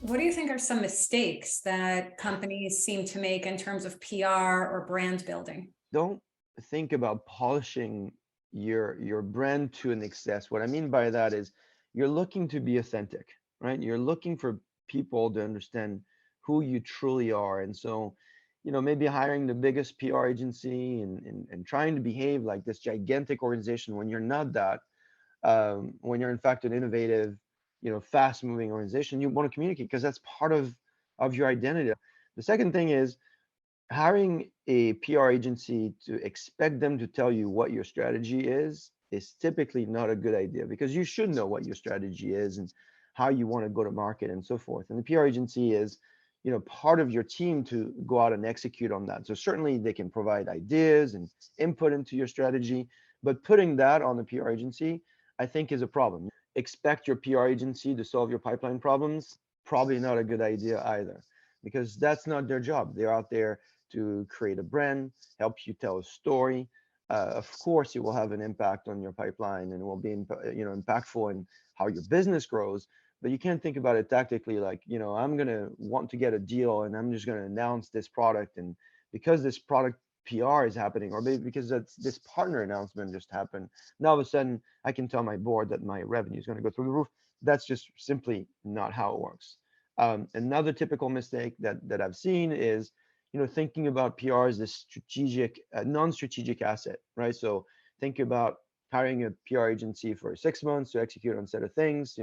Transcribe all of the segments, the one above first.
What do you think are some mistakes that companies seem to make in terms of PR or brand building? Don't think about polishing your brand to an excess. What I mean by that is you're looking to be authentic, right? You're looking for people to understand who you truly are. And so, maybe hiring the biggest PR agency and trying to behave like this gigantic organization when you're not that, when you're in fact an innovative, fast moving organization, you want to communicate because that's part of your identity. The second thing is hiring a PR agency to expect them to tell you what your strategy is typically not a good idea because you should know what your strategy is and how you want to go to market and so forth. And the PR agency is, part of your team to go out and execute on that. So certainly they can provide ideas and input into your strategy, but putting that on the PR agency, I think is a problem. Expect your PR agency to solve your pipeline problems, probably not a good idea either because that's not their job. They're out there to create a brand, help you tell a story. Of course, it will have an impact on your pipeline and it will be, impactful in how your business grows. But you can't think about it tactically like, I'm going to want to get a deal and I'm just going to announce this product. And because this product PR is happening, or maybe because that's this partner announcement just happened, now all of a sudden I can tell my board that my revenue is going to go through the roof. That's just simply not how it works. Another typical mistake that I've seen is thinking about PR as this strategic, non-strategic asset, right? So think about hiring a PR agency for 6 months to execute on a set of things,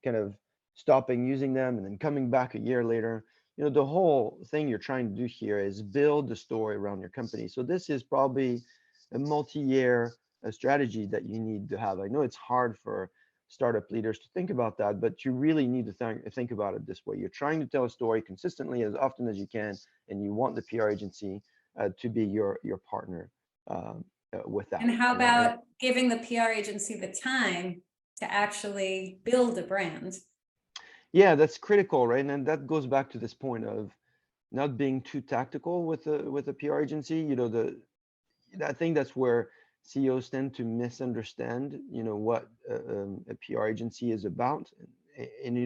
kind of stopping using them and then coming back a year later. The whole thing you're trying to do here is build the story around your company. So this is probably a multi-year strategy that you need to have. I know it's hard for startup leaders to think about that, but you really need to think about it this way. You're trying to tell a story consistently as often as you can, and you want the PR agency to be your partner with that. And how about giving the PR agency the time to actually build a brand? Yeah, that's critical, right? And that goes back to this point of not being too tactical with a PR agency. I think that's where CEOs tend to misunderstand, what a PR agency is about. And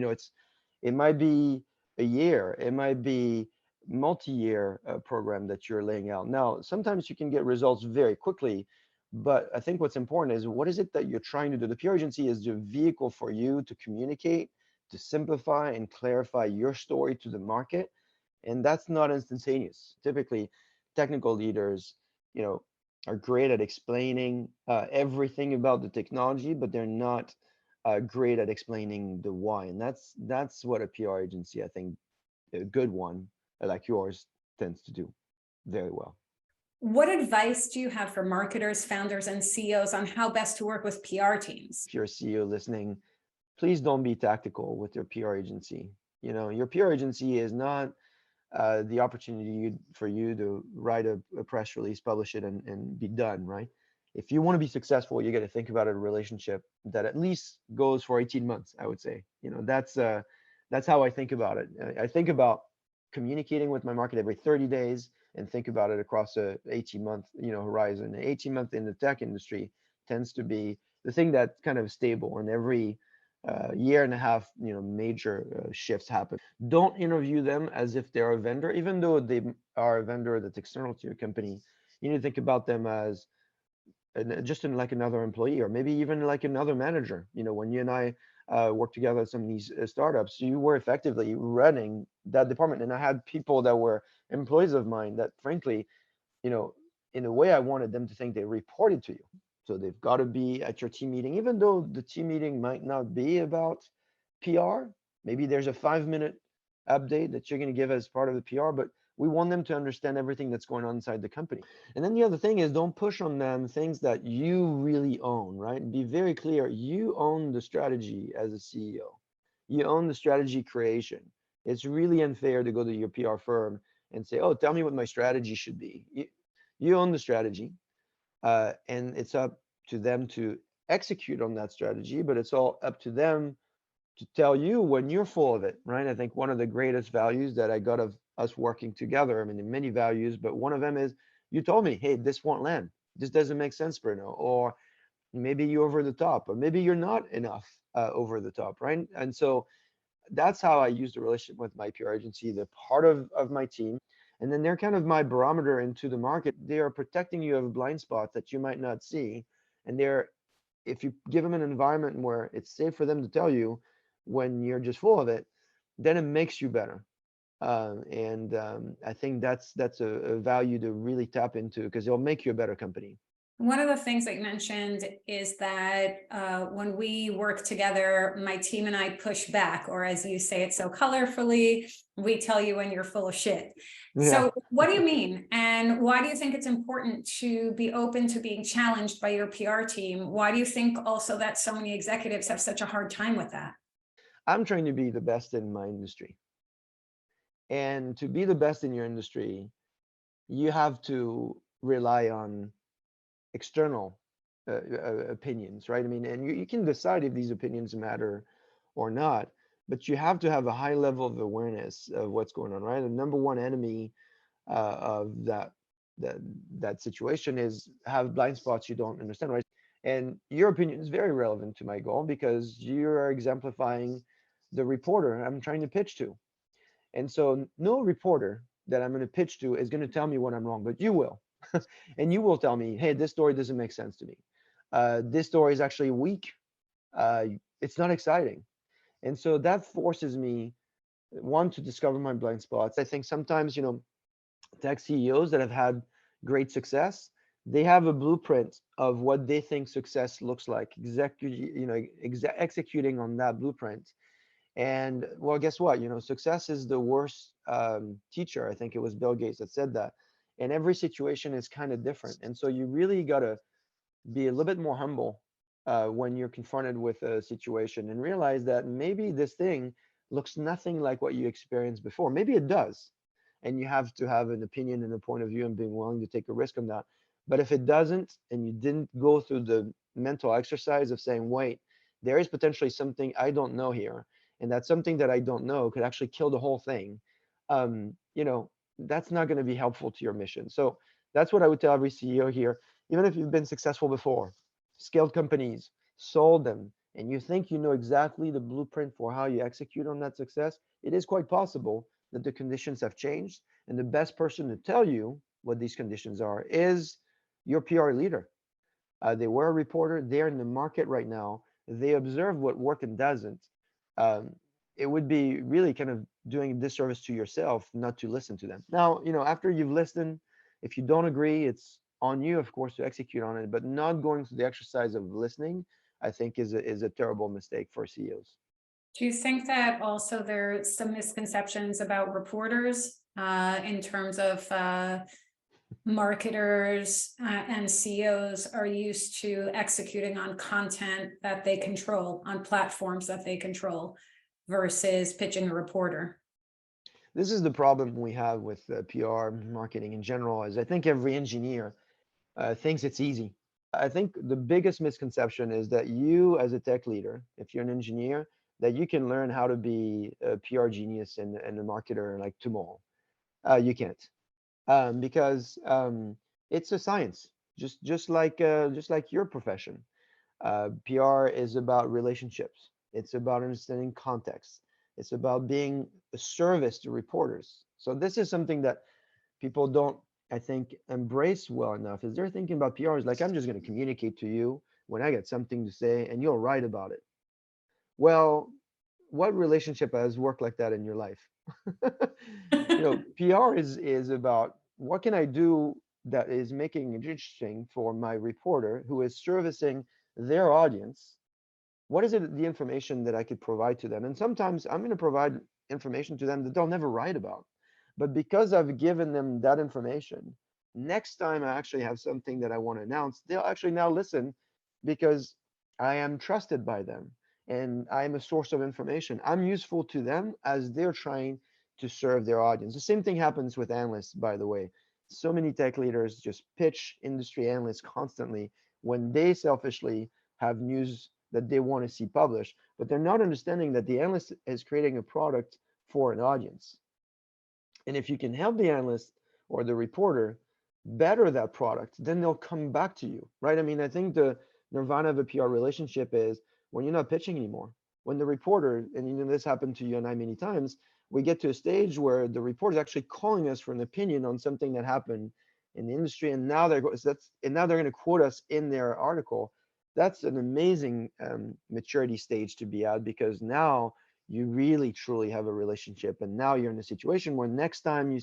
it might be a year, it might be multi-year program that you're laying out. Now, sometimes you can get results very quickly, but I think what's important is what is it that you're trying to do? The PR agency is the vehicle for you to communicate, to simplify and clarify your story to the market, and that's not instantaneous. Typically, technical leaders, you know, are great at explaining everything about the technology, but they're not great at explaining the why. And that's what a PR agency, I think, a good one like yours, tends to do very well. What advice do you have for marketers, founders, and CEOs on how best to work with PR teams? If you're a CEO listening, please don't be tactical with your PR agency. Your PR agency is not the opportunity for you to write a press release, publish it, and be done, right? If you want to be successful, you got to think about a relationship that at least goes for 18 months, I would say. That's how I think about it. I think about communicating with my market every 30 days and think about it across a 18-month, horizon. An 18-month in the tech industry tends to be the thing that's kind of stable, and every year and a half, major shifts happen. Don't interview them as if they're a vendor, even though they are a vendor that's external to your company. You need to think about them as like another employee, or maybe even like another manager. When you and I worked together at some of these startups, you were effectively running that department, and I had people that were employees of mine that, frankly, you know, in a way, I wanted them to think they reported to you. So they've got to be at your team meeting, even though the team meeting might not be about PR. Maybe there's a 5-minute update that you're going to give as part of the PR, but we want them to understand everything that's going on inside the company. And then the other thing is, don't push on them things that you really own, right? Be very clear. You own the strategy as a CEO. You own the strategy creation. It's really unfair to go to your PR firm and say, oh, tell me what my strategy should be. You own the strategy, and it's up to them to execute on that strategy, but it's all up to them to tell you when you're full of it, right? I think one of the greatest values that I got of us working together, I mean, there are many values, but one of them is you told me, hey, this won't land. This doesn't make sense, Bruno. Or maybe you're over the top, or maybe you're not enough over the top, right? And so that's how I use the relationship with my PR agency. They're part of my team. And then they're kind of my barometer into the market. They are protecting you of blind spots that you might not see. And they're, if you give them an environment where it's safe for them to tell you when you're just full of it, then it makes you better. And I think that's a value to really tap into because it'll make you a better company. One of the things that you mentioned is that when we work together, my team and I push back, or as you say it so colorfully, we tell you when you're full of shit. Yeah. So what do you mean? And why do you think it's important to be open to being challenged by your PR team? Why do you think also that so many executives have such a hard time with that? I'm trying to be the best in my industry. And to be the best in your industry, you have to rely on external opinions, right? I mean, and you can decide if these opinions matter or not, but you have to have a high level of awareness of what's going on, right? The number one enemy of that that situation is have blind spots you don't understand, right? And your opinion is very relevant to my goal because you are exemplifying the reporter I'm trying to pitch to. And so no reporter that I'm going to pitch to is going to tell me when I'm wrong, but you will. And you will tell me, hey, this story doesn't make sense to me. This story is actually weak. Uh, it's not exciting. And so that forces me, one, to discover my blind spots. I think sometimes, tech CEOs that have had great success, they have a blueprint of what they think success looks like, executing on that blueprint. And well, guess what? Success is the worst teacher. I think it was Bill Gates that said that. And every situation is kind of different. And so you really got to be a little bit more humble when you're confronted with a situation and realize that maybe this thing looks nothing like what you experienced before. Maybe it does. And you have to have an opinion and a point of view and being willing to take a risk on that. But if it doesn't, and you didn't go through the mental exercise of saying, wait, there is potentially something I don't know here, and that something that I don't know could actually kill the whole thing, that's not going to be helpful to your mission. So that's what I would tell every CEO here. Even if you've been successful before, scaled companies, sold them, and you think you know exactly the blueprint for how you execute on that success, it is quite possible that the conditions have changed. And the best person to tell you what these conditions are is your PR leader. They were a reporter. They're in the market right now. They observe what works and doesn't. Um, it would be really kind of doing a disservice to yourself not to listen to them. Now, after you've listened, if you don't agree, it's on you, of course, to execute on it. But not going through the exercise of listening, I think, is a terrible mistake for CEOs. Do you think that also there's some misconceptions about reporters in terms of marketers and CEOs are used to executing on content that they control, on platforms that they control, versus pitching a reporter? This is the problem we have with PR marketing in general. Is I think every engineer thinks it's easy. I think the biggest misconception is that you, as a tech leader, if you're an engineer, that you can learn how to be a PR genius and a marketer like tomorrow. You can't, because it's a science, just like your profession. PR is about relationships. It's about understanding context. It's about being a service to reporters. So this is something that people don't, I think, embrace well enough. Is they're thinking about PR is like, I'm just going to communicate to you when I get something to say, and you'll write about it. Well, what relationship has worked like that in your life? PR is about what can I do that is making it interesting for my reporter who is servicing their audience. What is it, the information that I could provide to them? And sometimes I'm going to provide information to them that they'll never write about. But because I've given them that information, next time I actually have something that I want to announce, they'll actually now listen because I am trusted by them and I'm a source of information. I'm useful to them as they're trying to serve their audience. The same thing happens with analysts, by the way. So many tech leaders just pitch industry analysts constantly when they selfishly have news that they want to see published, but they're not understanding that the analyst is creating a product for an audience. And if you can help the analyst or the reporter better that product, then they'll come back to you, right? I mean, I think the nirvana of a PR relationship is when you're not pitching anymore. when the reporter, and this happened to you and I many times, we get to a stage where the reporter is actually calling us for an opinion on something that happened in the industry, and now they're going to quote us in their article. That's an amazing maturity stage to be at, because now you really truly have a relationship, and now you're in a situation where next time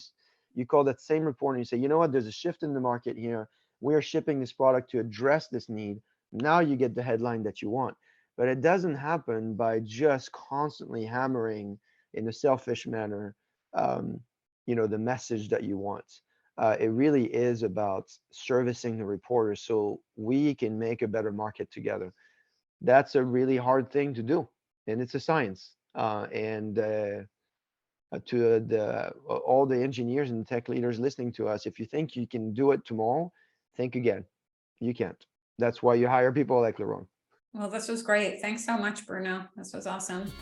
you call that same reporter and you say, you know what, there's a shift in the market here. We're shipping this product to address this need. Now you get the headline that you want. But it doesn't happen by just constantly hammering in a selfish manner, um, the message that you want. It really is about servicing the reporters so we can make a better market together. That's a really hard thing to do, and it's a science. And to all the engineers and tech leaders listening to us, if you think you can do it tomorrow, think again. You can't. That's why you hire people like Leron. Well, this was great. Thanks so much, Bruno. This was awesome.